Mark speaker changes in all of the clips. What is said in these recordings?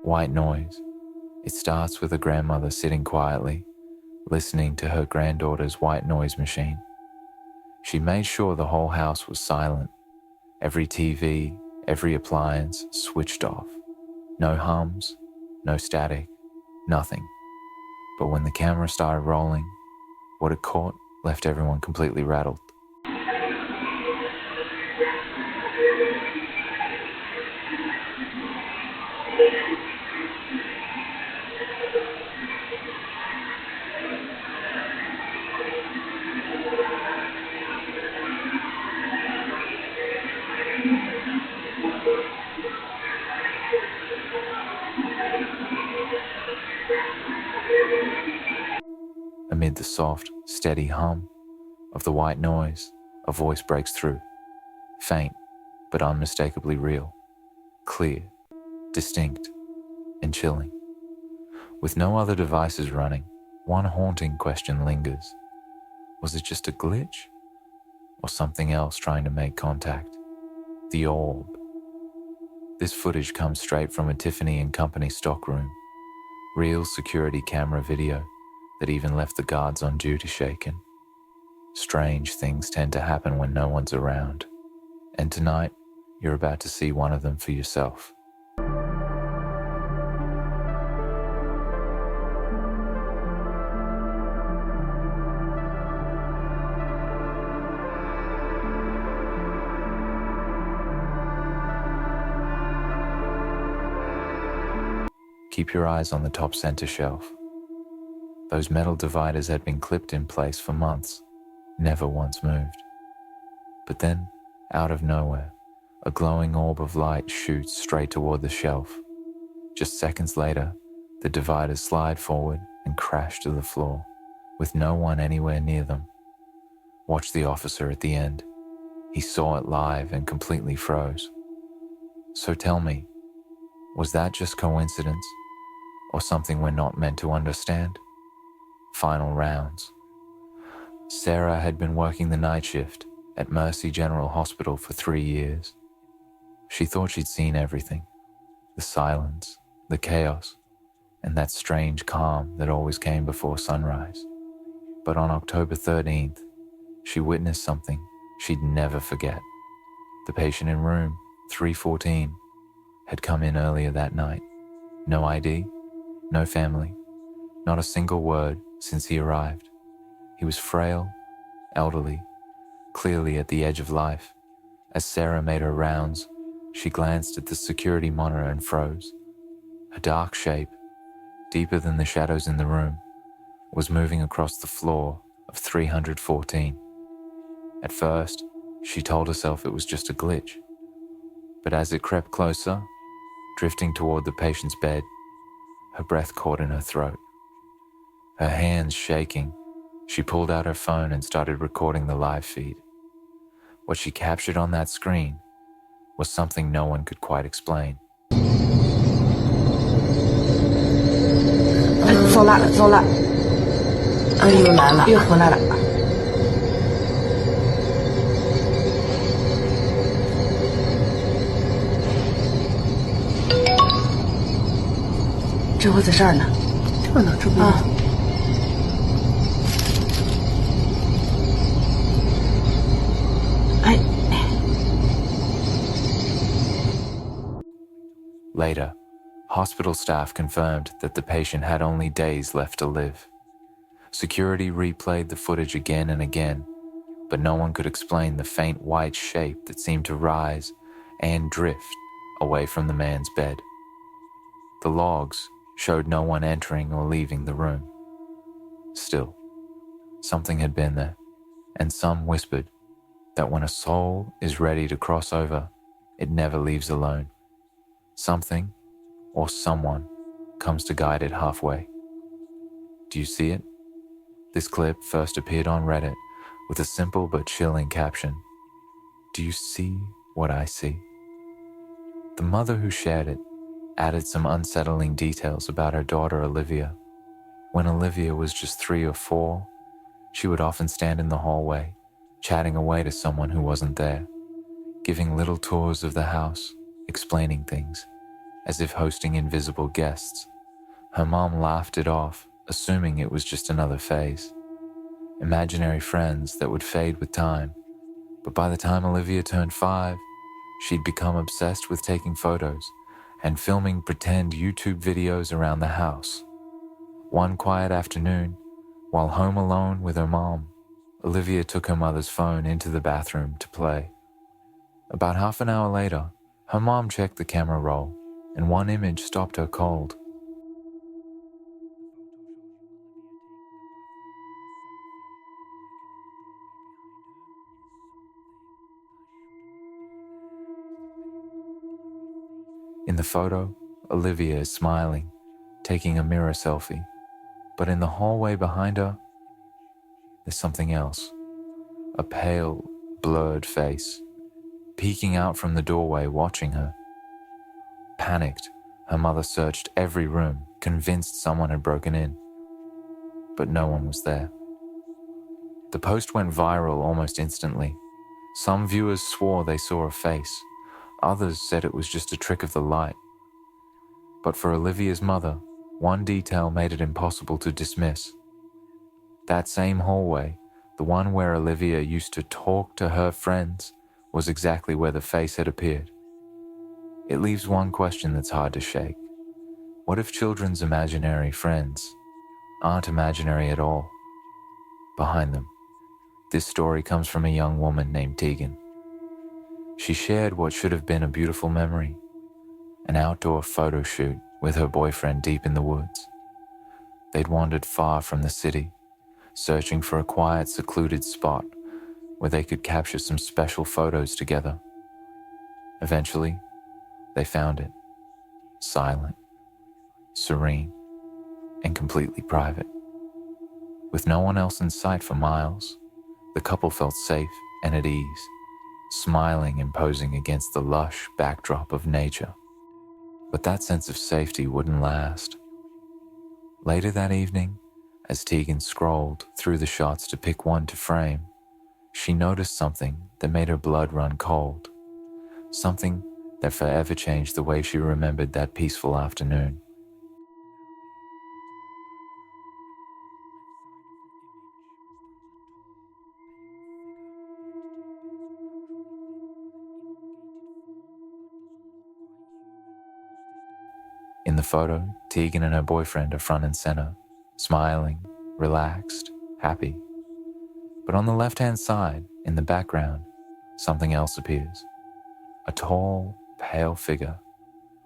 Speaker 1: White noise. It starts with a grandmother sitting quietly, listening to her granddaughter's white noise machine. She made sure the whole house was silent. Every TV, every appliance switched off. No hums, no static, nothing. But when the camera started rolling, what it caught left everyone completely rattled. Amid the soft, steady hum of the white noise, a voice breaks through. Faint, but unmistakably real. Clear, distinct, and chilling. With no other devices running, one haunting question lingers. Was it just a glitch? Or something else trying to make contact? The orb. This footage comes straight from a Tiffany & Company stockroom. Real security camera video that even left the guards on duty shaken. Strange things tend to happen when no one's around. And tonight, you're about to see one of them for yourself. Keep your eyes on the top center shelf. Those metal dividers had been clipped in place for months, never once moved. But then, out of nowhere, a glowing orb of light shoots straight toward the shelf. Just seconds later, the dividers slide forward and crash to the floor, with no one anywhere near them. Watch the officer at the end. He saw it live and completely froze. So tell me, was that just coincidence? Or something we're not meant to understand? Final rounds. Sarah had been working the night shift at Mercy General Hospital for 3 years. She thought she'd seen everything. The silence, the chaos, and that strange calm that always came before sunrise. But on October 13th, she witnessed something she'd never forget. The patient in room 314 had come in earlier that night. No ID, no family, not a single word since he arrived. He was frail, elderly, clearly at the edge of life. As Sarah made her rounds, she glanced at the security monitor and froze. A dark shape, deeper than the shadows in the room, was moving across the floor of 314. At first, she told herself it was just a glitch. But as it crept closer, drifting toward the patient's bed, her breath caught in her throat. Her hands shaking, she pulled out her phone and started recording the live feed. What she captured on that screen was something no one could quite explain.
Speaker 2: 走了走了，又来了，又回来了。这回在这儿呢，这呢，这不啊。哎。
Speaker 1: Later, hospital staff confirmed that the patient had only days left to live. Security replayed the footage again and again, but no one could explain the faint white shape that seemed to rise and drift away from the man's bed. The logs showed no one entering or leaving the room. Still, something had been there, and some whispered that when a soul is ready to cross over, it never leaves alone. Something or someone comes to guide it halfway. Do you see it? This clip first appeared on Reddit with a simple but chilling caption. Do you see what I see? The mother who shared it added some unsettling details about her daughter Olivia. When Olivia was just 3 or 4, she would often stand in the hallway, chatting away to someone who wasn't there, giving little tours of the house, explaining things, as if hosting invisible guests. Her mom laughed it off, assuming it was just another phase. Imaginary friends that would fade with time. But by the time Olivia turned 5, she'd become obsessed with taking photos and filming pretend YouTube videos around the house. One quiet afternoon, while home alone with her mom, Olivia took her mother's phone into the bathroom to play. About half an hour later, her mom checked the camera roll, and one image stopped her cold. In the photo, Olivia is smiling, taking a mirror selfie, but in the hallway behind her, there's something else. A pale, blurred face, peeking out from the doorway watching her. Panicked, her mother searched every room, convinced someone had broken in, but no one was there. The post went viral almost instantly. Some viewers swore they saw a face. Others said it was just a trick of the light. But for Olivia's mother, one detail made it impossible to dismiss. That same hallway, the one where Olivia used to talk to her friends, was exactly where the face had appeared. It leaves one question that's hard to shake. What if children's imaginary friends aren't imaginary at all? Behind them, this story comes from a young woman named Tegan. She shared what should have been a beautiful memory, an outdoor photo shoot with her boyfriend deep in the woods. They'd wandered far from the city, searching for a quiet, secluded spot where they could capture some special photos together. Eventually, they found it, silent, serene, and completely private. With no one else in sight for miles, the couple felt safe and at ease, smiling and posing against the lush backdrop of nature. But that sense of safety wouldn't last. Later that evening, as Tegan scrolled through the shots to pick one to frame, she noticed something that made her blood run cold, something that forever changed the way she remembered that peaceful afternoon. In the photo, Tegan and her boyfriend are front and center, smiling, relaxed, happy. But on the left-hand side, in the background, something else appears. A tall, pale figure,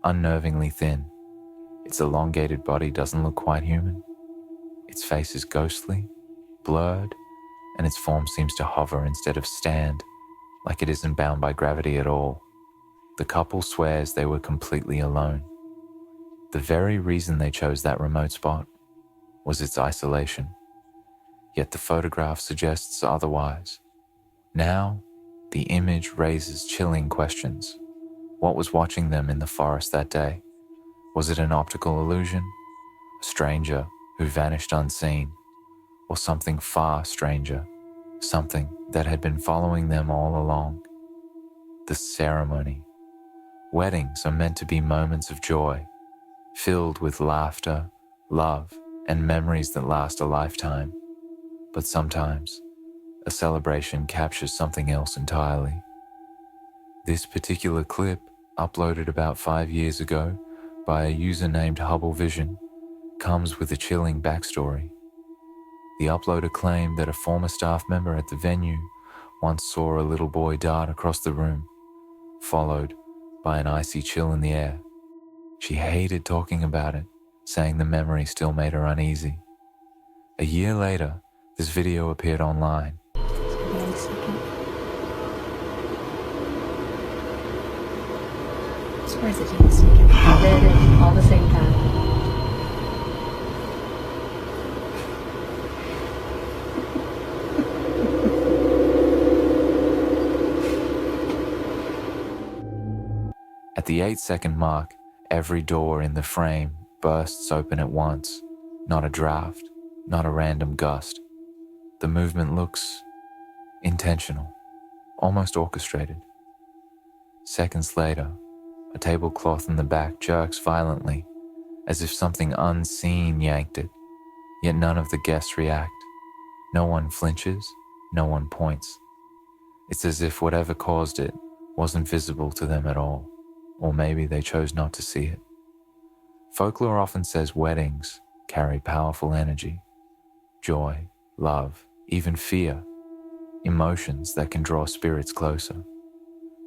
Speaker 1: unnervingly thin. Its elongated body doesn't look quite human. Its face is ghostly, blurred, and its form seems to hover instead of stand, like it isn't bound by gravity at all. The couple swears they were completely alone. The very reason they chose that remote spot was its isolation. Yet the photograph suggests otherwise. Now, the image raises chilling questions. What was watching them in the forest that day? Was it an optical illusion? A stranger who vanished unseen? Or something far stranger? Something that had been following them all along? The ceremony. Weddings are meant to be moments of joy, filled with laughter, love, and memories that last a lifetime. But sometimes, a celebration captures something else entirely. This particular clip, uploaded about 5 years ago by a user named Hubble Vision, comes with a chilling backstory. The uploader claimed that a former staff member at the venue once saw a little boy dart across the room, followed by an icy chill in the air. She hated talking about it, saying the memory still made her uneasy. A year later, this video appeared online.
Speaker 2: Wait a second. Where is it taking a second? There it is, all at the same time.
Speaker 1: At the 8-second mark, every door in the frame bursts open at once. Not a draft, not a random gust. The movement looks intentional, almost orchestrated. Seconds later, A tablecloth in the back jerks violently, as if something unseen yanked it, yet none of the guests react. No one flinches, no one points. It's as if whatever caused it wasn't visible to them at all, or maybe they chose not to see it. Folklore often says weddings carry powerful energy, joy, love, even fear, emotions that can draw spirits closer.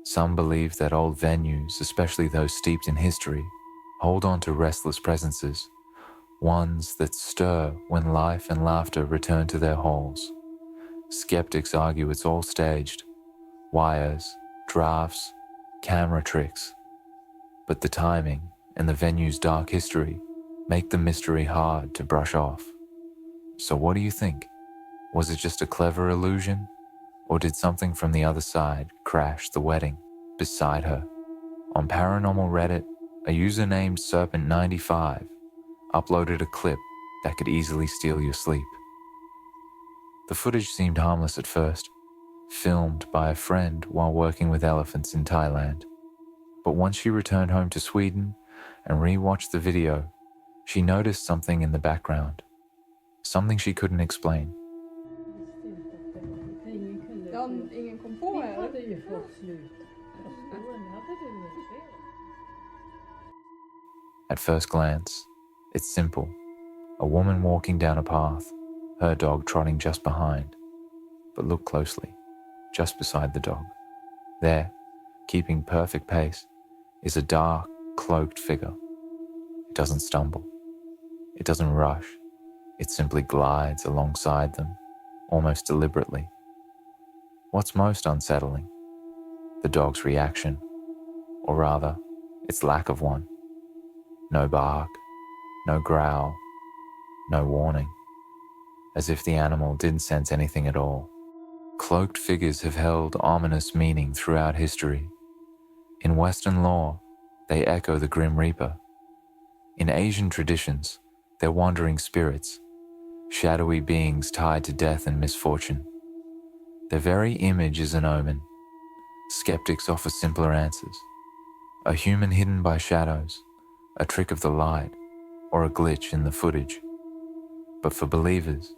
Speaker 1: Some believe that old venues, especially those steeped in history, hold on to restless presences, ones that stir when life and laughter return to their halls. Skeptics argue it's all staged, wires, drafts, camera tricks, but the timing and the venue's dark history make the mystery hard to brush off. So what do you think? Was it just a clever illusion? Or did something from the other side crash the wedding beside her? On Paranormal Reddit, a user named Serpent95 uploaded a clip that could easily steal your sleep. The footage seemed harmless at first, filmed by a friend while working with elephants in Thailand. But once she returned home to Sweden and re-watched the video, she noticed something in the background, something she couldn't explain.
Speaker 3: Ja, ingen kom på er.
Speaker 4: hade ju fått slut. Förstående hade du väl fel?
Speaker 1: At first glance, it's simple. A woman walking down a path, her dog trotting just behind. But look closely, just beside the dog. There, keeping perfect pace, is a dark, cloaked figure. It doesn't stumble. It doesn't rush. It simply glides alongside them, almost deliberately. What's most unsettling? The dog's reaction, or rather, its lack of one. No bark, no growl, no warning, as if the animal didn't sense anything at all. Cloaked figures have held ominous meaning throughout history. In Western lore, they echo the Grim Reaper. In Asian traditions, they're wandering spirits, shadowy beings tied to death and misfortune. Their very image is an omen. Skeptics offer simpler answers. A human hidden by shadows, a trick of the light, or a glitch in the footage. But for believers,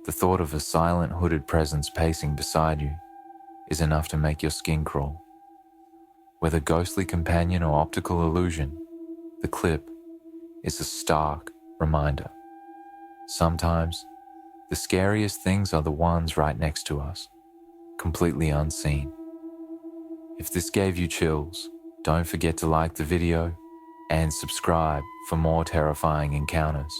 Speaker 1: the thought of a silent hooded presence pacing beside you is enough to make your skin crawl. Whether ghostly companion or optical illusion, the clip is a stark reminder. Sometimes, the scariest things are the ones right next to us, completely unseen. If this gave you chills, don't forget to like the video and subscribe for more terrifying encounters.